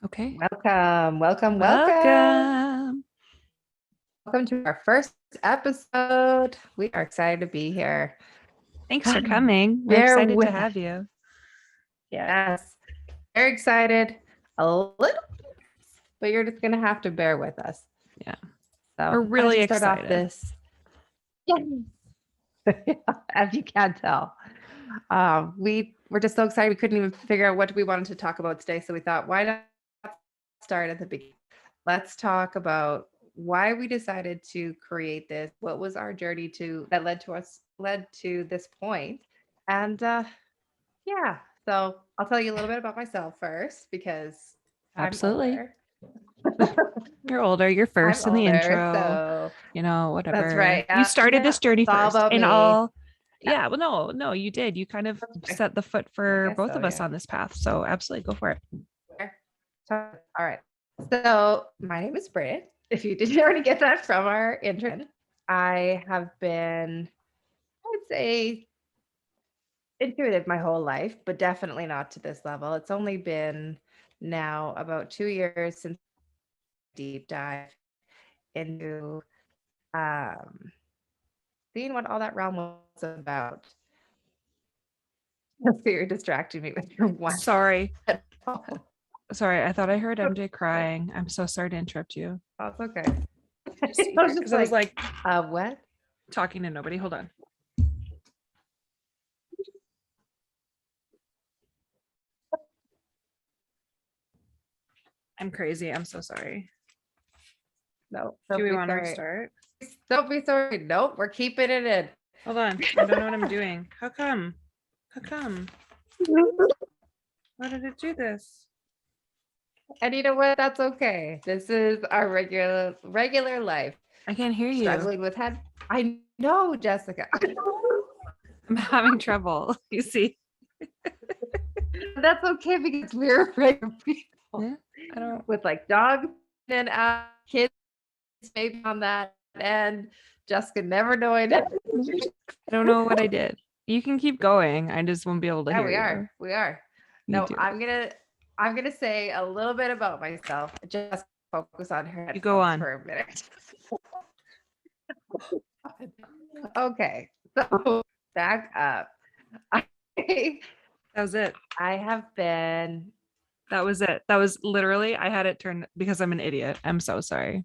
Okay. Welcome. Welcome to our first episode. We are excited to be here. Thanks for coming. We're Bear excited to with have us. you. Yes. Very excited. A little, but you're just going to have to bear with us. Yeah. So We're really to start excited. off this. As you can tell. We were just so excited we couldn't even figure out what we wanted to talk about today. So we thought, why not start at the beginning? Let's talk about why we decided to create this. What was our journey that led to this point? And yeah, so I'll tell you a little bit about myself first because Absolutely. I'm older. You're older. You're I'm first in the older, intro. so Whatever. that's right. You started this journey It's all first. about And me. yeah, well, no, you did. You kind of set the foot I for guess both so, of us yeah. on this path. So absolutely go for it. All right. So my name is Britt. If you didn't already get that from our intro, I have been, I would say, intuitive my whole life, but definitely not to this level. It's only been now about 2 years since deep dive into um, seeing what all that realm was about. So you're distracting me with your one. Sorry. Sorry. I thought I heard MJ crying. I'm so sorry to interrupt you. Oh, it's okay. Because I was like, what? talking to nobody. Hold on. I'm crazy. I'm so sorry. No. Do we want to restart? Don't be sorry. Nope, we're keeping it in. Hold on. I don't know what I'm doing. How come? How come? Why did it do this? And you know what? That's okay. This is our regular life. I can't hear you. Struggling with head. I know, Jessica. I'm having trouble. You see? That's okay because we're regular people. Yeah, I don't. With like dogs and kids, maybe on that end. Jessica never knowing. I don't know what I did. You can keep going. I just won't be able to hear you. We are. You No, do. I'm gonna say a little bit about myself. Just focus on her You go on. for a minute. Okay, so back up. That was it. I have been. That was it. That was literally, I had it turned because I'm an idiot. I'm so sorry.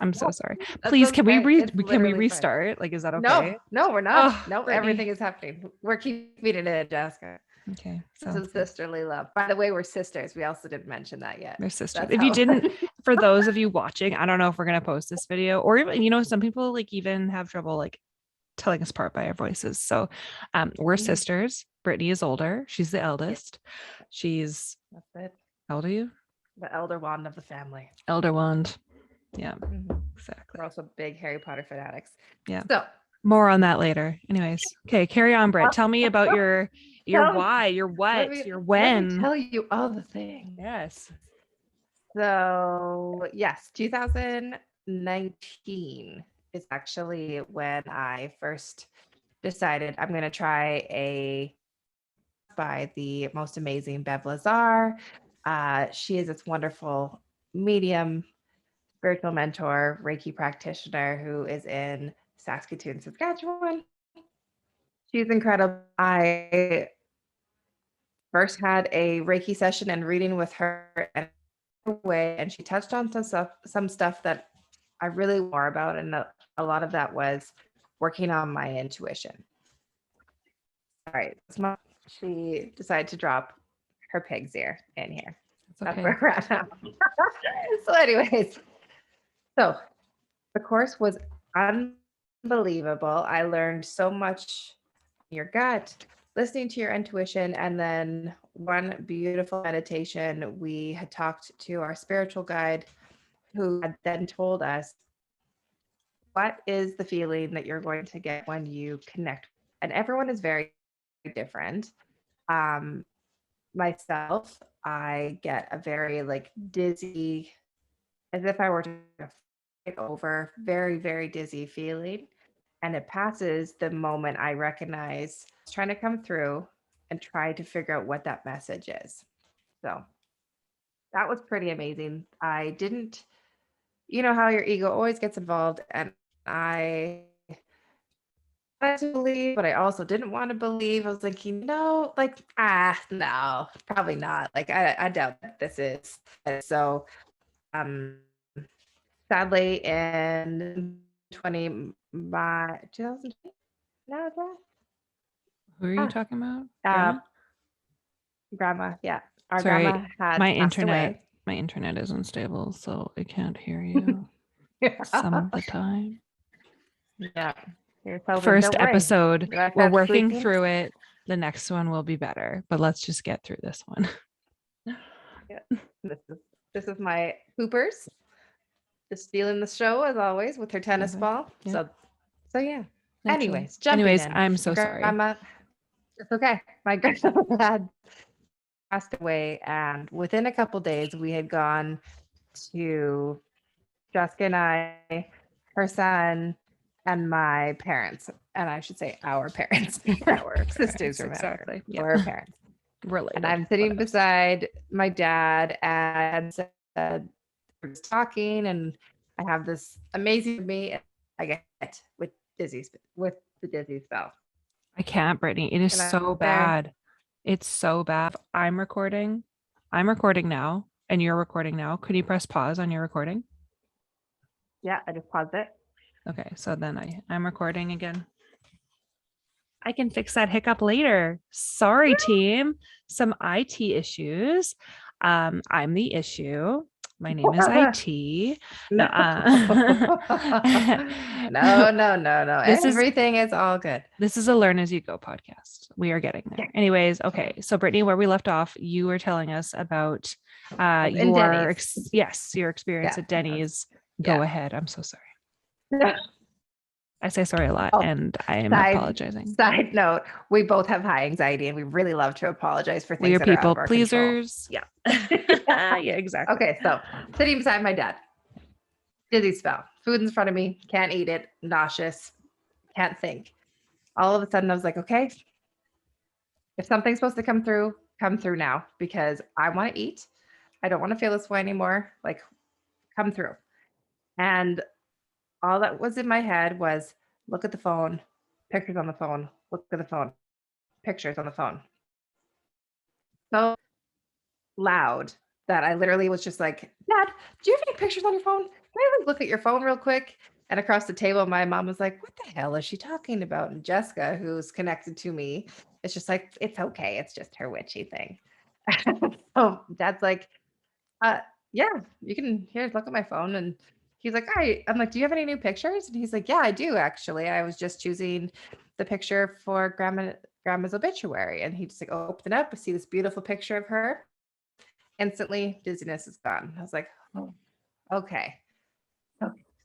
I'm so sorry. Please, okay. Can we restart? Like, is that okay? No, we're not. Oh, no, Brittany. Everything is happening. We're keeping it in, Jessica. Okay. This is sisterly love. By the way, we're sisters. We also didn't mention that yet. We're sisters. If you didn't, for those of you watching, I don't know if we're gonna post this video or even, some people like even have trouble like telling us apart by our voices. So we're sisters. Brittany is older. She's the eldest. She's that's it. How old are you? The elder wand of the family. Elder wand. Yeah, exactly. We're also big Harry Potter fanatics. Yeah. So more on that later. Anyways, okay, carry on, Britt. Tell me about your why, your what, your when. Let me tell you all the things. Yes. So yes, 2019 is actually when I first decided I'm going to try by the most amazing Bev Lazar. She is this wonderful medium, spiritual mentor, Reiki practitioner who is in Saskatoon, Saskatchewan. She's incredible. I first had a Reiki session and reading with her and she touched on some stuff that I really more about, and a lot of that was working on my intuition. All right, she decided to drop her pig's ear in here. That's where we're at now. So anyways, so the course was unbelievable. I learned so much in your gut, listening to your intuition, and then one beautiful meditation, we had talked to our spiritual guide who had then told us what is the feeling that you're going to get when you connect. And everyone is very different. Myself, I get a very like dizzy, as if I were to fly over, very, very dizzy feeling. And it passes the moment I recognize it's trying to come through and try to figure out what that message is. So that was pretty amazing. I didn't, you know how your ego always gets involved, and I wanted to believe, but I also didn't want to believe. I was thinking, no, like, no, probably not. Like, I doubt that this is. And so, um, sadly, in 2020, no, is that? Who are you Ah, talking about? uh, Grandma? grandma, yeah, our Sorry, grandma had my passed internet, away. my internet isn't stable, so I can't hear you some of the time. Yeah, you're told, First don't worry, episode, you like we're that working sleeping. through it. The next one will be better, but let's just get through this one. Yeah, this is this is my Hoopers, just stealing the show as always with her tennis Love it. ball. Yeah, So yeah. naturally. Anyways, jumping Anyways, in, I'm my so sorry. grandma. It's okay. My grandma had passed away, and within a couple days, we had gone to Jessica and I, her son, and my parents, and I should say our parents, Our sisters. parents, Remember, exactly. so Yeah. her parents. And Related. I'm sitting Whatevs. beside my dad, and said, we're just talking, and I have this amazing me. And I get with with the dizzy spell, I can't, Brittany. It is and I'm so there. bad. It's so bad. I'm recording. I'm recording now, and you're recording now. Could you press pause on your recording? Yeah, I just paused it. Okay, so then I'm recording again. I can fix that hiccup later. Sorry, team. Some IT issues. I'm the issue. My name is IT. No, No. No. this is Everything is all good. this is a learn as you go podcast. We are getting there. Anyways, okay. So Brittany, where we left off, you were telling us about In Denny's. your experience Yeah. at Denny's. Go Yeah. ahead. I'm so sorry. I say sorry a lot, Oh, and I am side apologizing. side note, we both have high anxiety, and we really love to apologize for We things are that are out people of our control. pleasers. Yeah. Yeah. Yeah, exactly. Okay, so sitting beside my dad, dizzy spell, food in front of me, can't eat it, nauseous, can't think. All of a sudden, I was like, okay, if something's supposed to come through now, because I want to eat. I don't want to feel this way anymore. Like, come through. And all that was in my head was look at the phone, pictures on the phone, look at the phone, pictures on the phone. So loud that I literally was just like, Dad, do you have any pictures on your phone? Can I like look at your phone real quick? And across the table, my mom was like, what the hell is she talking about? And Jessica, who's connected to me, it's just like, it's okay. It's just her witchy thing. So Dad's like, uh, yeah, you can here, look at my phone. And he's like, I'm like, do you have any new pictures? And he's like, yeah, I do actually. I was just choosing the picture for grandma's obituary. And he just like opened it up, I see this beautiful picture of her. Instantly, dizziness is gone. I was like, oh, okay.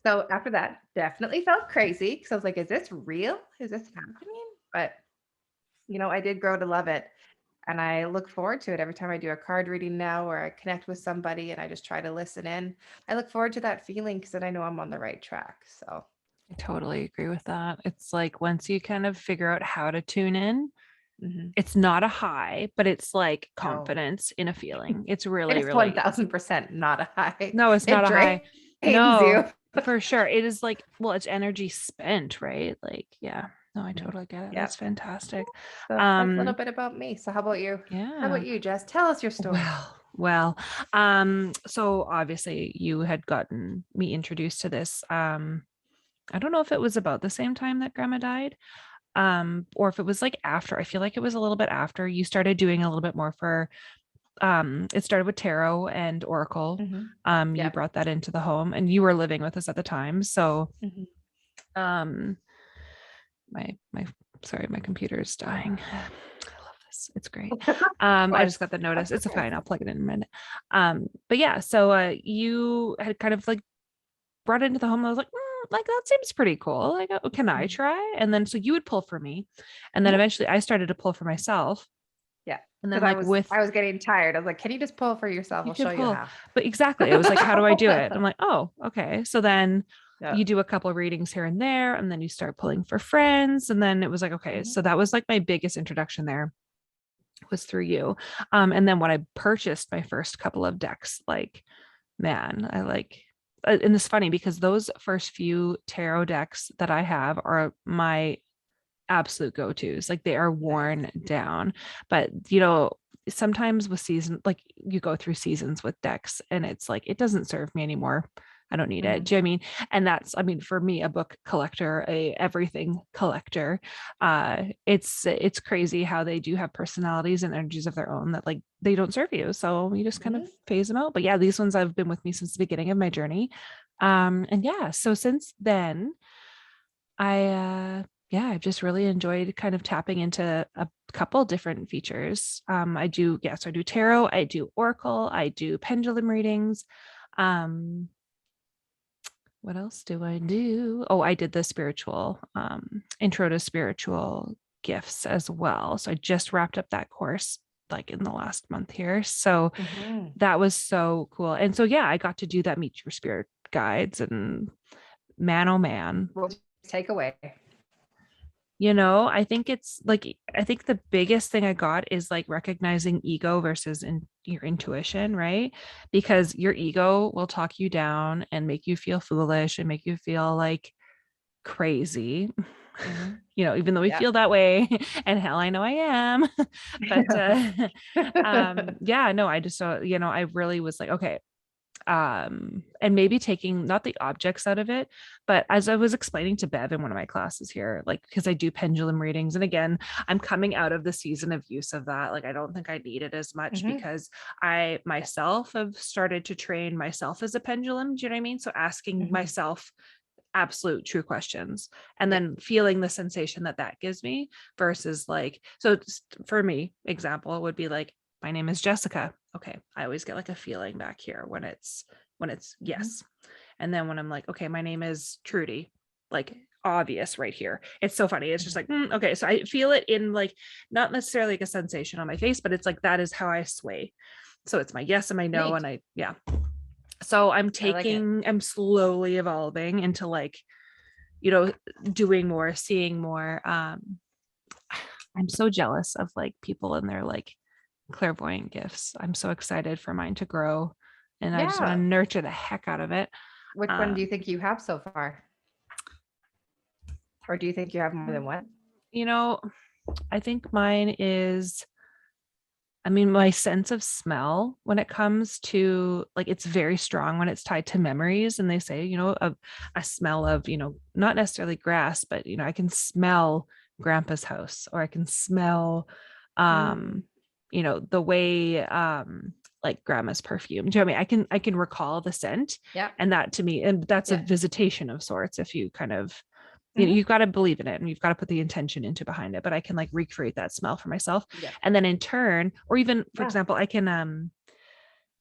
So after that, definitely felt crazy because I was like, is this real? Is this happening? But I did grow to love it. And I look forward to it every time I do a card reading now or I connect with somebody and I just try to listen in. I look forward to that feeling because then I know I'm on the right track. So, I totally agree with that. It's like once you kind of figure out how to tune in, mhm. it's not a high, but it's like No, confidence in a feeling. It's it really, is really 1000% not a high. no, it's not It a high. drains No, you. for sure. It is like, well, it's energy spent, right? Like, yeah. No, I totally get it. Yeah. That's fantastic. So that's a little bit about me. So how about you? How Yeah. about you, Jess? Tell us your story. So obviously you had gotten me introduced to this. I don't know if it was about the same time that grandma died, or if it was like after. I feel like it was a little bit after you started doing a little bit more for it started with tarot and oracle. You Yeah. brought that into the home and you were living with us at the time. So Mhm. um my sorry, my computer is dying. I love this. It's great. I just got the notice. It's fine. I'll plug it in a minute. But yeah, so you had kind of like brought it into the home. I was like, like that seems pretty cool. Like, oh, can I try? And then so you would pull for me, and then Mhm. eventually I started to pull for myself. Yeah. And then Because I like was with I was getting tired. I was like, can you just pull for yourself? you I'll can show you pull, how. but exactly, it was like, how do I do it? I'm like, oh, okay. So then Yeah. you do a couple of readings here and there, and then you start pulling for friends, and then it was like, okay. Mhm. So that was like my biggest introduction there. was through you. And then when I purchased my first couple of decks, like, man, I like, and it's funny because those first few tarot decks that I have are my absolute go-tos. Like they are worn down. But sometimes with season, like you go through seasons with decks and it's like it doesn't serve me anymore. I don't need it. Do you know what I mean? And that's, I mean, for me, a book collector, a everything collector, it's crazy how they do have personalities and energies of their own that like they don't serve you. So you just kind of phase them out. But yeah, these ones have been with me since the beginning of my journey. And yeah, so since then, I've just really enjoyed kind of tapping into a couple different features. I do tarot, I do oracle, I do pendulum readings. What else do I do? Oh, I did the spiritual intro to spiritual gifts as well. So I just wrapped up that course like in the last month here. So that was so cool. And so yeah, I got to do that meet your spirit guides, and man, oh man. Take away. I think it's like, I think the biggest thing I got is like recognizing ego versus your intuition, right? Because your ego will talk you down and make you feel foolish and make you feel like crazy. Even though we feel that way, and hell, I know I am. But yeah, no, I just I really was like, okay, and maybe taking not the objects out of it, but as I was explaining to Bev in one of my classes here, like because I do pendulum readings, and again, I'm coming out of the season of use of that. Like I don't think I need it as much because I myself have started to train myself as a pendulum. Do you know what I mean? So asking myself absolute true questions and then feeling the sensation that gives me versus like, so for me, example would be like, my name is Jessica. Okay. I always get like a feeling back here when it's yes. And then when I'm like, okay, my name is Trudy, like obvious right here. It's so funny. It's just like, okay. So I feel it in like, not necessarily like a sensation on my face, but it's like, that is how I sway. So it's my yes and my no. Neat. And yeah. So I'm slowly evolving into like, doing more, seeing more. I'm so jealous of like people and their like clairvoyant gifts. I'm so excited for mine to grow, and I just want to nurture the heck out of it. Which one do you think you have so far? Or do you think you have more than one? I think mine is, my sense of smell when it comes to like, it's very strong when it's tied to memories. And they say, a smell of, not necessarily grass, but, I can smell grandpa's house, or I can smell, the way, like grandma's perfume. Do you know what I mean? I can recall the scent. Yeah. And that to me, and that's a visitation of sorts. If you kind of, you've got to believe in it and you've got to put the intention into behind it, but I can like recreate that smell for myself. Yeah. And then in turn, or even for example, I can,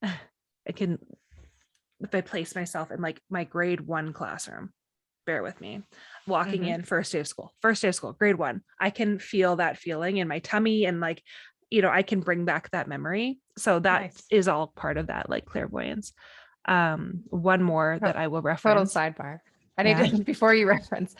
if I place myself in like my grade 1 classroom, bear with me, walking in first day of school, grade 1, I can feel that feeling in my tummy and like, I can bring back that memory. So that is all part of that, like clairvoyance. One more that I will reference. Total sidebar. I need to, before you reference,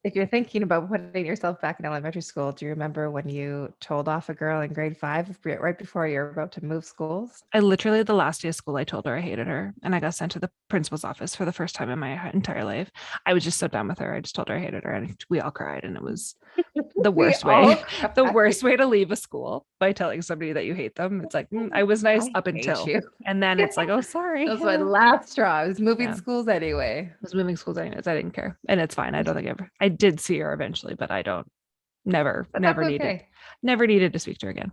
if you're thinking about putting yourself back in elementary school, do you remember when you told off a girl in grade 5 right before you're about to move schools? I literally, the last day of school, I told her I hated her, and I got sent to the principal's office for the first time in my entire life. I was just so done with her. I just told her I hated her, and we all cried, and it was the worst way. The worst way to leave a school, by telling somebody that you hate them. It's like, I was nice up until, and then it's like, oh, sorry. That was my last straw. I was moving schools anyway. I was moving schools anyways. I didn't care, and it's fine. I don't think I did see her eventually, but I don't. Never needed to speak to her again.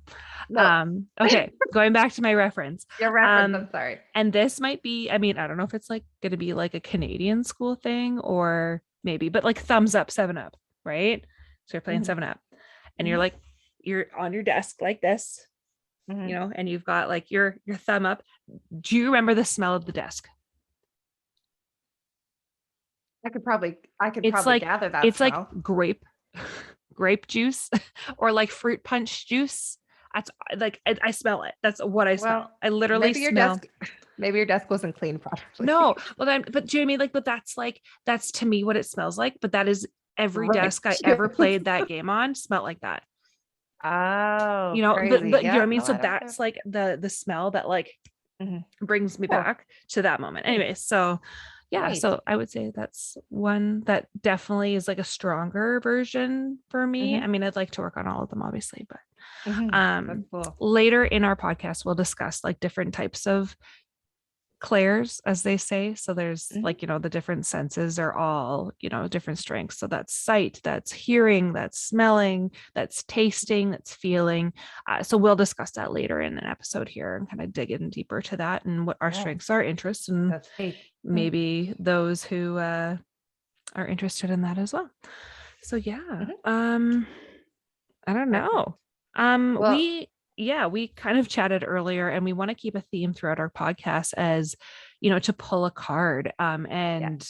No. Okay, going back to my reference. Your reference, I'm sorry. And this might be, I don't know if it's like going to be like a Canadian school thing or maybe, but like thumbs up 7-Up, right? So you're playing 7-Up and you're like, you're on your desk like this, and you've got like your thumb up. Do you remember the smell of the desk? I could probably like, gather that. It's smell. Like grape juice or like fruit punch juice. That's like, I smell it. That's what I smell. I literally smell. Maybe your desk wasn't clean properly. No, well, but do you know what I mean? Like, but that's to me what it smells like. But that is every desk I ever played that game on smelled like that. Oh, You know, crazy. you know what Yeah. I mean? No, So I don't know. that's like the smell that like Mhm. brings me Cool. back to that moment. Nice. Anyway, so yeah, Nice. so I would say that's one that definitely is like a stronger version for me. Mhm. I mean, I'd like to work on all of them, obviously, but Mhm. That's cool. later in our podcast, we'll discuss like different types of clairs, as they say. So there's Mhm. like, you know, the different senses are all, you know, different strengths. So that's sight, that's hearing, that's smelling, that's tasting, that's feeling. So we'll discuss that later in an episode here and kind of dig in deeper to that and what our Yeah. strengths are, interests, and That's faith. maybe those who are interested in that as well. So yeah, Mhm. I don't Perfect. know. Well, We kind of chatted earlier and we want to keep a theme throughout our podcast as, you know, to pull a card. yeah. And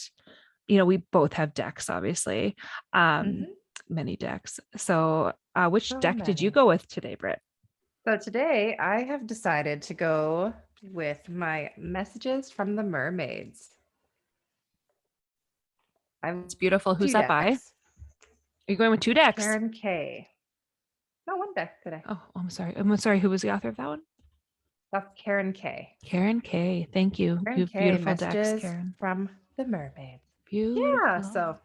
you know, we both have decks, obviously. Mhm. Many decks. So which So deck did you many. go with today, Britt? So today I have decided to go with my messages from the mermaids. I have It's beautiful. Who's two that by? Are decks. you going with two decks? Karen K. No, one deck today. Oh, I'm sorry. I'm sorry. Who was the author of that one? That's Karen K. Karen K. Thank you. You Karen have K. beautiful decks, Messages Karen. from the mermaids. Yeah. Beautiful. So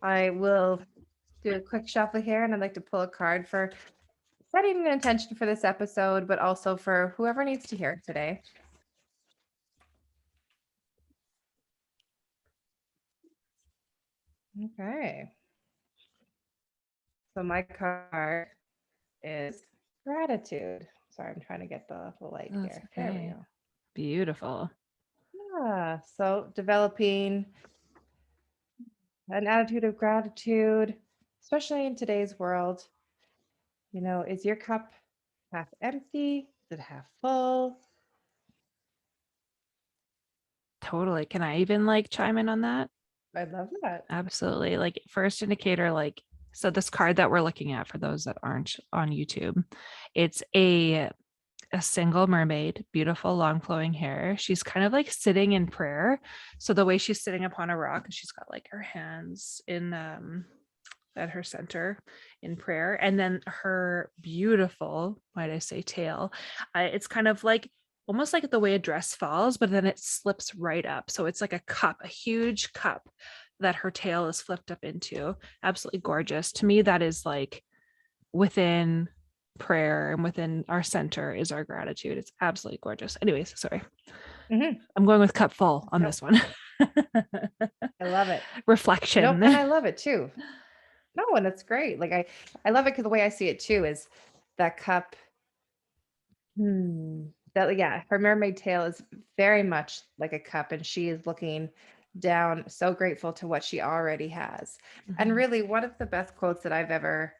I will do a quick shuffle here, and I'd like to pull a card for setting an intention for this episode, but also for whoever needs to hear it today. Okay. So my card is gratitude. Sorry, I'm trying to get the light Oh, that's here. There we okay. go. Beautiful. Yeah. So developing an attitude of gratitude, especially in today's world. You know, is your cup half empty? Is it half full? Totally. Can I even like chime in on that? I love that. Absolutely. Like first indicator, like so this card that we're looking at for those that aren't on YouTube, it's a single mermaid, beautiful long flowing hair. She's kind of like sitting in prayer. So the way she's sitting upon a rock, and she's got like her hands in at her center in prayer, and then her beautiful, might I say, tail. It's kind of like almost like the way a dress falls, but then it slips right up. So it's like a cup, a huge cup that her tail is flipped up into. Absolutely gorgeous. To me, that is like within prayer and within our center is our gratitude. It's absolutely gorgeous. Anyways, sorry. Mm-hmm. I'm going with cup full on Nope. this one. I love it. Reflection. Nope. And I love it too. No, and it's great. Like I love it because the way I see it too is that cup. That yeah, her mermaid tail is very much like a cup, and she is looking down, so grateful to what she already has. And Mhm. really, one of the best quotes that I've ever,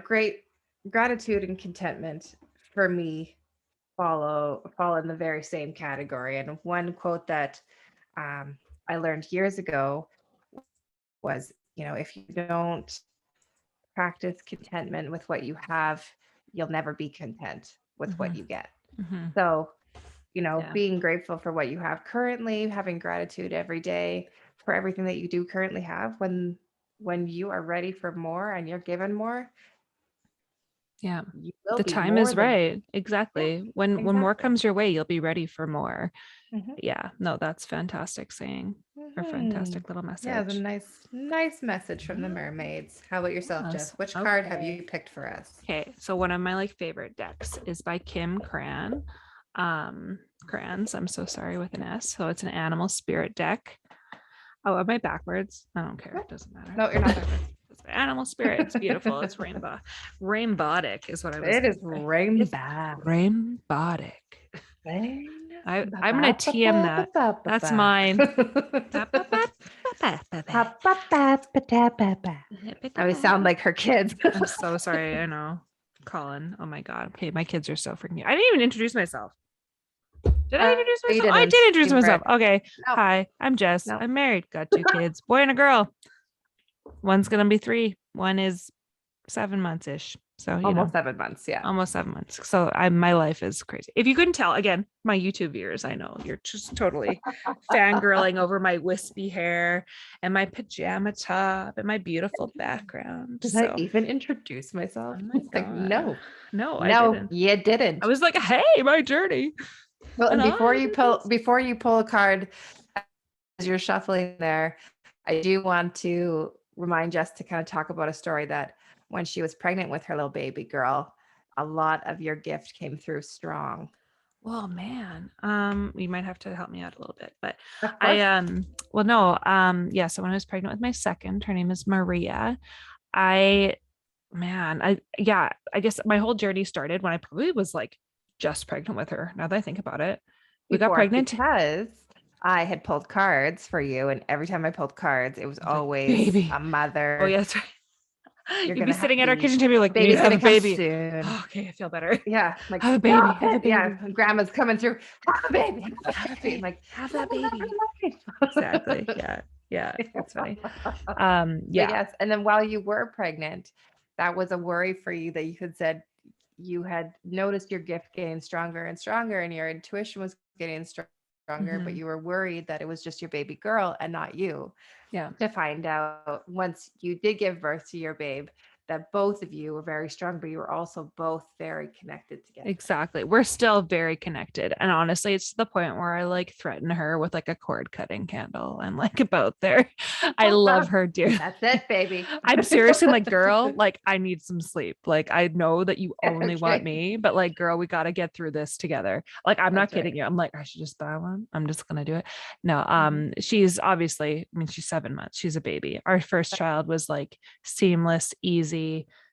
great gratitude and contentment for me fall in the very same category. And one quote that I learned years ago was, if you don't practice contentment with what you have, you'll never be content with what Mhm. you get. Mhm. So, Yeah. being grateful for what you have currently, having gratitude every day for everything that you do currently have. When you are ready for more and you're given more, Yeah. you will The be time more is than right. yeah, Exactly. When more exactly. comes your way, you'll be ready for more. Hmm. Yeah. No, that's fantastic saying or Hmm. fantastic little Yeah, it's a message. nice message from the mermaids. How about yourself, Jess? Yes. Which card have Okay. you picked for us? Okay. So one of my like favorite decks is by Kim Cran. Crans, I'm so sorry, with an S. So it's an animal spirit deck. Oh, am I backwards? I don't care. Nope. It doesn't matter. No, you're not backwards. It's animal spirit. It's beautiful. It's rainbow. Rainbotic is what I was It going is to say. It's rainbow. rainbotic. I'm gonna TM that. That's mine. I always sound like her kids. I'm so sorry. I know. Colin. Oh my God. Okay, my kids are so freaking. I didn't even introduce myself. Did I introduce You myself? Oh, I didn't. did introduce You myself. Okay. Nope. Hi, I'm Jess. Nope. I'm married. Got 2 kids, boy and a girl. One's gonna be 3. One is 7 months ish. So, Almost 7 months. Yeah. almost 7 months. So my life is crazy. If you couldn't tell, again, my YouTube viewers, I know you're just totally fangirling over my wispy hair and my pajama top and my beautiful background. Did I So, even introduce myself? oh my Like, God. no, No, I no, didn't. you I didn't. was like, hey, my journey. Well, and And before I you did pull this. before you pull a card as you're shuffling there, I do want to remind Jess to kind of talk about a story that when she was pregnant with her little baby girl, a lot of your gift came through strong. Well, man, you might have to help me out a little bit, but Of I, course. well, no, yeah. So when I was pregnant with my second, her name is Maria. I, man, yeah, I guess my whole journey started when I probably was like just pregnant with her. Now that I think about it, we got Before, pregnant. because I had pulled cards for you, and every time I pulled cards, it was I was like, always baby. a Oh, mother. yeah, that's right. You're You'd be gonna have sitting at our baby. kitchen table like, you need Baby's to have gonna a come baby. soon. Oh, okay, I feel better. Yeah, like Have a baby. stop Have a it. Yeah, baby. grandma's coming through. Have a baby. Have a Have a baby. baby. Like Have have that baby. a baby. Exactly. Yeah. Yeah. That's funny. But Yeah. yes, and then while you were pregnant, that was a worry for you that you had said you had noticed your gift getting stronger and stronger, and your intuition was getting stronger, but Mhm. you were worried that it was just your baby girl and not you. Yeah. To find out once you did give birth to your babe that both of you were very strong, but you were also both very connected together. Exactly. We're still very connected. And honestly, it's to the point where I like threaten her with like a cord cutting candle. I'm like about there. I love her dearly. That's it, baby. I'm seriously like, girl, like I need some sleep. Like I know that you only want Okay. me, but like, girl, we got to get through this together. Like, I'm not That's kidding right. you. I'm like, I should just buy one. I'm just gonna do it. No, Mhm. she's obviously, I mean, she's 7 months. She's a baby. Our first child was like seamless, easy,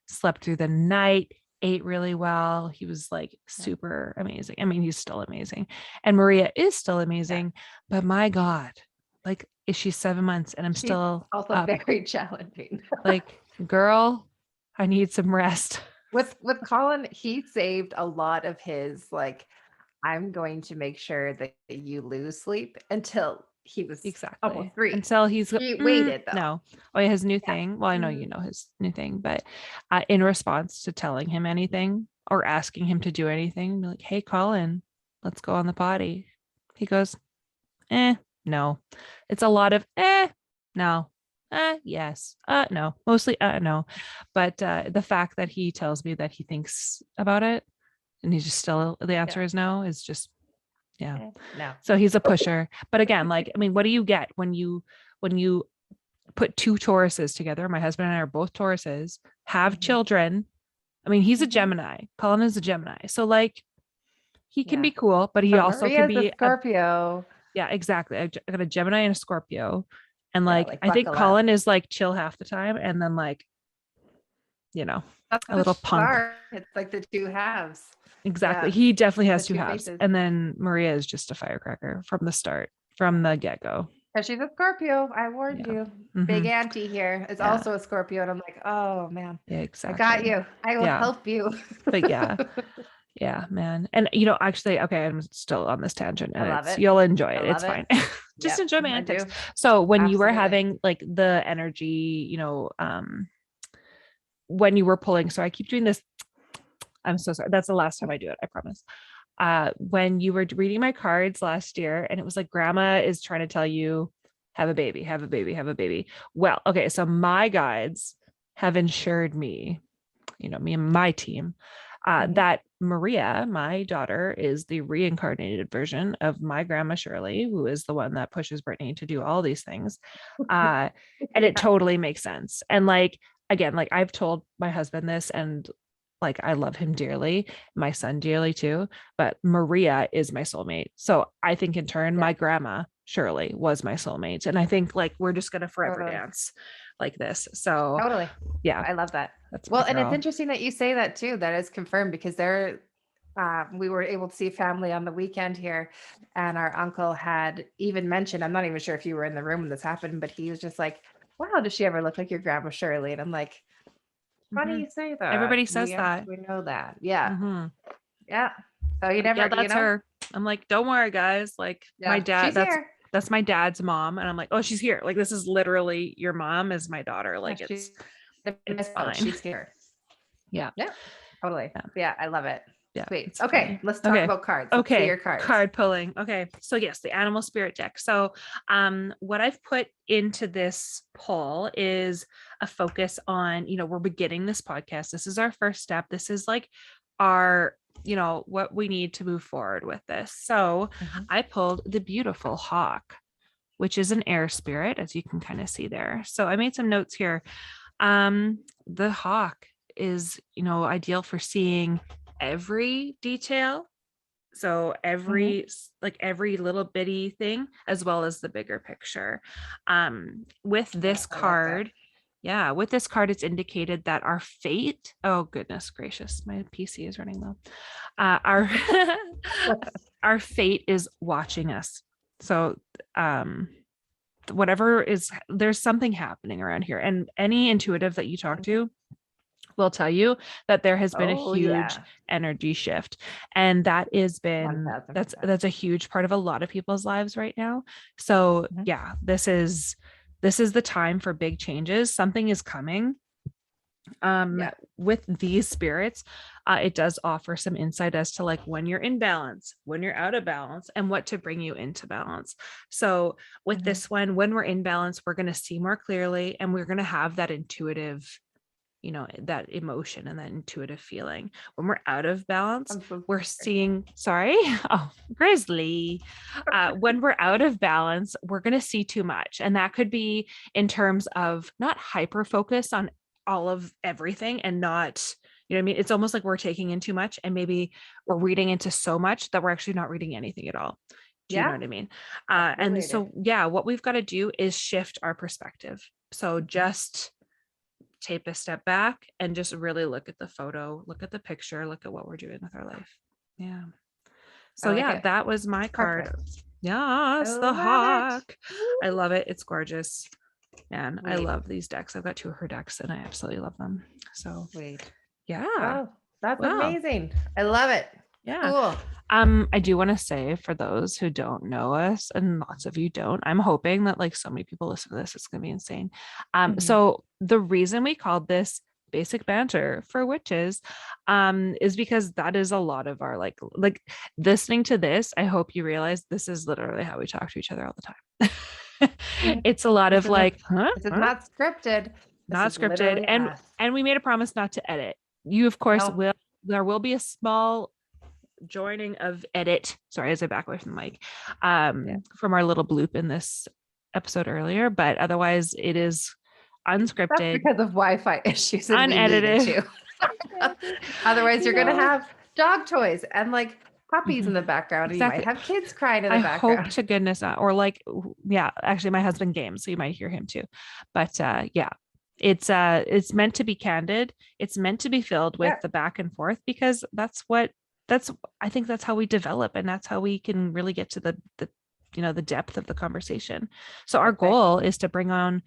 slept through the night, ate really well. He was like Yeah. super amazing. I mean, he's still amazing. And Maria is still amazing, but my God, like, is she 7 months and I'm She's still also up? very challenging. Like, girl, I need some rest. With Colin, he saved a lot of his like, I'm going to make sure that you lose sleep until he was Exactly. almost 3. Until he's He waited though. no. Oh, yeah, his new Yeah. thing. Well, I know you know his new thing, but in response to telling him anything or asking him to do anything, be like, hey, Colin, let's go on the potty. He goes, no. It's a lot of no. Yes. No. Mostly no. But the fact that he tells me that he thinks about it and he's just still the answer Yeah. is no is just yeah. No. So he's a pusher. But again, like, I mean, what do you get when you put two Tauruses together? My husband and I are both Tauruses, have Mhm. children. I mean, he's a Mhm. Gemini. Colin is a Gemini. So like he can Yeah. be cool, but he But also can Maria's a be Scorpio. yeah, exactly. I got a Gemini and a Scorpio. And Yeah, like like I think buckle up. Colin is like chill half the time and then like, you know, That's a what little punk. It's like the two halves. Exactly. Yeah. He definitely The has two two halves. faces. And then Maria is just a firecracker from the start, from the get-go. Because she's a Scorpio. I warned Yeah. you. Big Mhm. Auntie here is Yeah. also a Scorpio. And I'm like, oh man, Yeah, I got exactly. you. I will Yeah. help you. But yeah. Yeah, man. And actually, okay, I'm still on this tangent I and love it's it. you'll enjoy I it. It's love it. fine. Just Yep, enjoy my I antics. do. So when you were Absolutely. having like the energy, when you were pulling, so I keep doing this. I'm so sorry. That's the last time I do it, I promise. When you were reading my cards last year, and it was like grandma is trying to tell you, have a baby, have a baby, have a baby. Well, okay, so my guides have ensured me, me and my team, that Maria, my daughter, is the reincarnated version of my grandma Shirley, who is the one that pushes Brittany to do all these things. And it totally makes sense. And like, again, like I've told my husband this, and like I love him dearly, my son dearly too, but Maria is my soulmate. So I think in turn, my grandma Shirley was my soulmate. And I think like we're just gonna forever Totally. dance like this. So Totally. yeah, I love that. that's my Well, and it's girl. interesting that you say that too. That is confirmed because we were able to see family on the weekend here, and our uncle had even mentioned, I'm not even sure if you were in the room when this happened, but he was just like, wow, does she ever look like your grandma Shirley? And I'm like, funny Mhm. you say that. Everybody We says that. actually know that. Yeah. Mhm. Yeah. So you Like, yeah, never, that's her. I'm like, don't worry, guys. Like my yeah, dad, she's here. that's my dad's mom. And I'm like, oh, she's here. Like, this is literally your mom is my daughter. Yeah, Like she's it's fine. she's here. Yeah. Yeah, totally. Yeah. Yeah, I love it. Yeah. Sweet. It's Okay, funny. let's talk Okay. about cards. Let's see Okay. your cards. Card pulling. Okay. So yes, the animal spirit deck. So what I've put into this poll is a focus on, we're beginning this podcast. This is our first step. This is like our, what we need to move forward with this. So I pulled the beautiful hawk, which is an air spirit, as you can kind of see there. So I made some notes here. The hawk is, ideal for seeing every detail. So every little bitty thing, as well as the bigger picture. With this card, with this card, it's indicated that our fate, oh goodness gracious, my PC is running low. Our fate is watching us. So there's something happening around here. And any intuitive that you talk to will tell you that there has been a huge energy shift, and that's a huge part of a lot of people's lives right now. So this is the time for big changes. Something is coming. With these spirits, it does offer some insight as to like when you're in balance, when you're out of balance, and what to bring you into balance. So with this one, when we're in balance, we're going to see more clearly, and we're going to have that intuitive, that emotion and that intuitive feeling. When we're out of balance, we're seeing, Grizzly. When we're out of balance, we're going to see too much. And that could be in terms of not hyper focus on all of everything and not, you know what I mean? It's almost like we're taking in too much, and maybe we're reading into so much that we're actually not reading anything at all. Do you know what I mean? And so, what we've got to do is shift our perspective. So just take a step back and just really look at the photo, look at the picture, look at what we're doing with our life. Yeah. So that was my card. Perfect. Yes, the hawk. I love it. It's gorgeous. And I love these decks. I've got 2 of her decks and I absolutely love them. So yeah. Wow, that's amazing. I love it. Yeah. Cool. I do want to say, for those who don't know us, and lots of you don't, I'm hoping that like so many people listen to this, it's gonna be insane. So the reason we called this Basic Banter for Witches is because that is a lot of our like listening to this. I hope you realize this is literally how we talk to each other all the time. It's a lot of like, this is not scripted. Not scripted. And we made a promise not to edit. You, of course, there will be a small joining of edit. Sorry, as I back away from the mic, from our little bloop in this episode earlier, but otherwise it is unscripted. That's because of Wi-Fi issues. Unedited. Otherwise, you're going to have dog toys and like puppies in the background. Exactly. And you might have kids crying in the background. I hope to goodness not. Or like, actually my husband games, so you might hear him too. But it's meant to be candid. It's meant to be filled with the back and forth, because I think that's how we develop, and that's how we can really get to the depth of the conversation. So our goal is to bring on,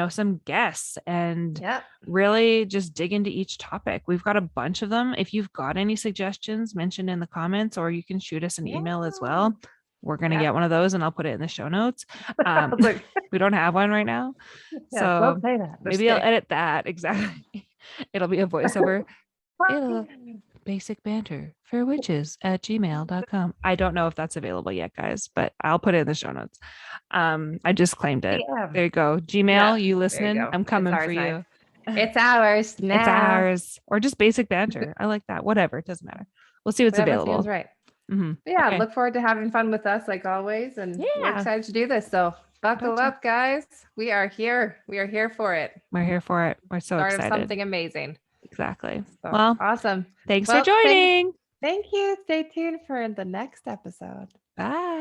some guests and really just dig into each topic. We've got a bunch of them. If you've got any suggestions, mention in the comments, or you can shoot us an email as well. We're going to get one of those and I'll put it in the show notes. We don't have one right now. So maybe I'll edit that. Exactly. It'll be a voiceover. Basic Banter for Witches at gmail.com. I don't know if that's available yet, guys, but I'll put it in the show notes. I just claimed it. There you go. Gmail, you listening? I'm coming for you. It's ours now. It's ours. Or just Basic Banter. I like that. Whatever. It doesn't matter. We'll see what's available. Seems right. Look forward to having fun with us like always. And we're excited to do this. So buckle up, guys. We are here. We are here for it. We're here for it. We're so excited. Start of something amazing. Exactly. So, well, awesome. Thanks for joining. Thank you. Stay tuned for the next episode. Bye.